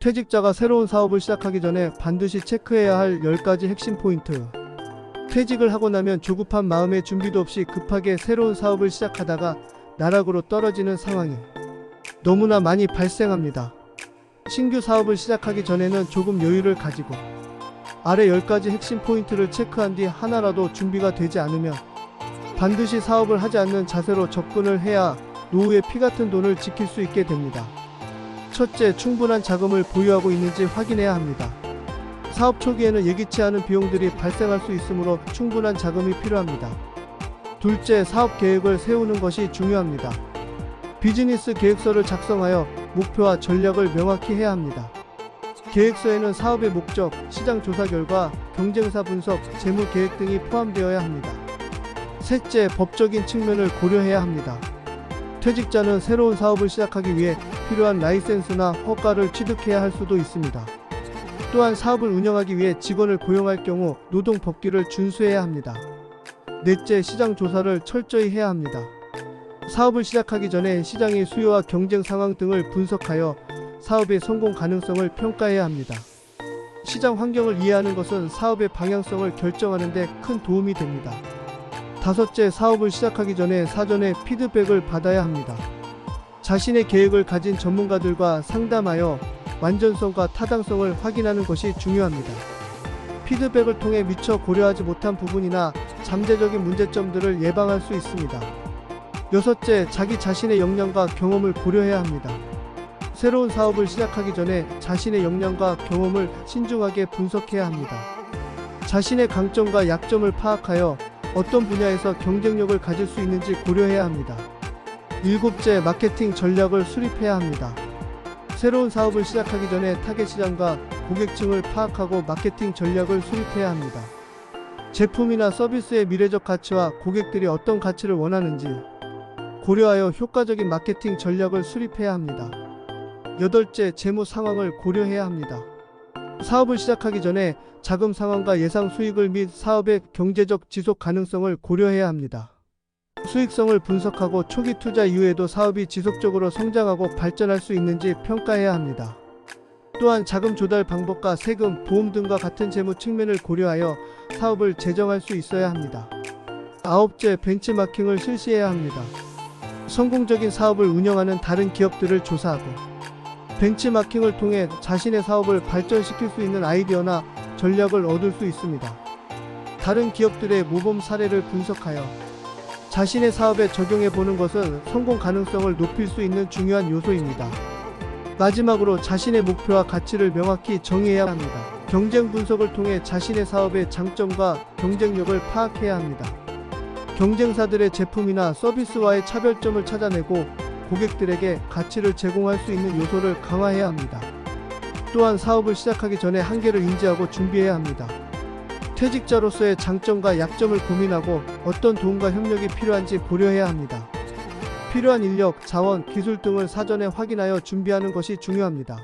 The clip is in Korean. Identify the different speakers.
Speaker 1: 퇴직자가 새로운 사업을 시작하기 전에 반드시 체크해야 할 10가지 핵심 포인트. 퇴직을 하고 나면 조급한 마음에 준비도 없이 급하게 새로운 사업을 시작하다가 나락으로 떨어지는 상황이 너무나 많이 발생합니다. 신규 사업을 시작하기 전에는 조금 여유를 가지고 아래 10가지 핵심 포인트를 체크한 뒤 하나라도 준비가 되지 않으면 반드시 사업을 하지 않는 자세로 접근을 해야 노후에 피같은 돈을 지킬 수 있게 됩니다. 첫째, 충분한 자금을 보유하고 있는지 확인해야 합니다. 사업 초기에는 예기치 않은 비용들이 발생할 수 있으므로 충분한 자금이 필요합니다. 둘째, 사업 계획을 세우는 것이 중요합니다. 비즈니스 계획서를 작성하여 목표와 전략을 명확히 해야 합니다. 계획서에는 사업의 목적, 시장 조사 결과, 경쟁사 분석, 재무 계획 등이 포함되어야 합니다. 셋째, 법적인 측면을 고려해야 합니다. 퇴직자는 새로운 사업을 시작하기 위해 필요한 라이센스나 허가를 취득해야 할 수도 있습니다. 또한 사업을 운영하기 위해 직원을 고용할 경우 노동법규를 준수해야 합니다. 넷째, 시장 조사를 철저히 해야 합니다. 사업을 시작하기 전에 시장의 수요와 경쟁 상황 등을 분석하여 사업의 성공 가능성을 평가해야 합니다. 시장 환경을 이해하는 것은 사업의 방향성을 결정하는 데 큰 도움이 됩니다. 다섯째, 사업을 시작하기 전에 사전에 피드백을 받아야 합니다. 자신의 계획을 가진 전문가들과 상담하여 완전성과 타당성을 확인하는 것이 중요합니다. 피드백을 통해 미처 고려하지 못한 부분이나 잠재적인 문제점들을 예방할 수 있습니다. 여섯째, 자기 자신의 역량과 경험을 고려해야 합니다. 새로운 사업을 시작하기 전에 자신의 역량과 경험을 신중하게 분석해야 합니다. 자신의 강점과 약점을 파악하여 어떤 분야에서 경쟁력을 가질 수 있는지 고려해야 합니다. 일곱째, 마케팅 전략을 수립해야 합니다. 새로운 사업을 시작하기 전에 타겟 시장과 고객층을 파악하고 마케팅 전략을 수립해야 합니다. 제품이나 서비스의 미래적 가치와 고객들이 어떤 가치를 원하는지 고려하여 효과적인 마케팅 전략을 수립해야 합니다. 여덟째, 재무 상황을 고려해야 합니다. 사업을 시작하기 전에 자금 상황과 예상 수익을 및 사업의 경제적 지속 가능성을 고려해야 합니다. 수익성을 분석하고 초기 투자 이후에도 사업이 지속적으로 성장하고 발전할 수 있는지 평가해야 합니다. 또한 자금 조달 방법과 세금, 보험 등과 같은 재무 측면을 고려하여 사업을 재정할 수 있어야 합니다. 아홉째, 벤치마킹을 실시해야 합니다. 성공적인 사업을 운영하는 다른 기업들을 조사하고 벤치마킹을 통해 자신의 사업을 발전시킬 수 있는 아이디어나 전략을 얻을 수 있습니다. 다른 기업들의 모범 사례를 분석하여 자신의 사업에 적용해 보는 것은 성공 가능성을 높일 수 있는 중요한 요소입니다. 마지막으로 자신의 목표와 가치를 명확히 정의해야 합니다. 경쟁 분석을 통해 자신의 사업의 장점과 경쟁력을 파악해야 합니다. 경쟁사들의 제품이나 서비스와의 차별점을 찾아내고 고객들에게 가치를 제공할 수 있는 요소를 강화해야 합니다. 또한 사업을 시작하기 전에 한계를 인지하고 준비해야 합니다. 퇴직자로서의 장점과 약점을 고민하고 어떤 도움과 협력이 필요한지 고려해야 합니다. 필요한 인력, 자원, 기술 등을 사전에 확인하여 준비하는 것이 중요합니다.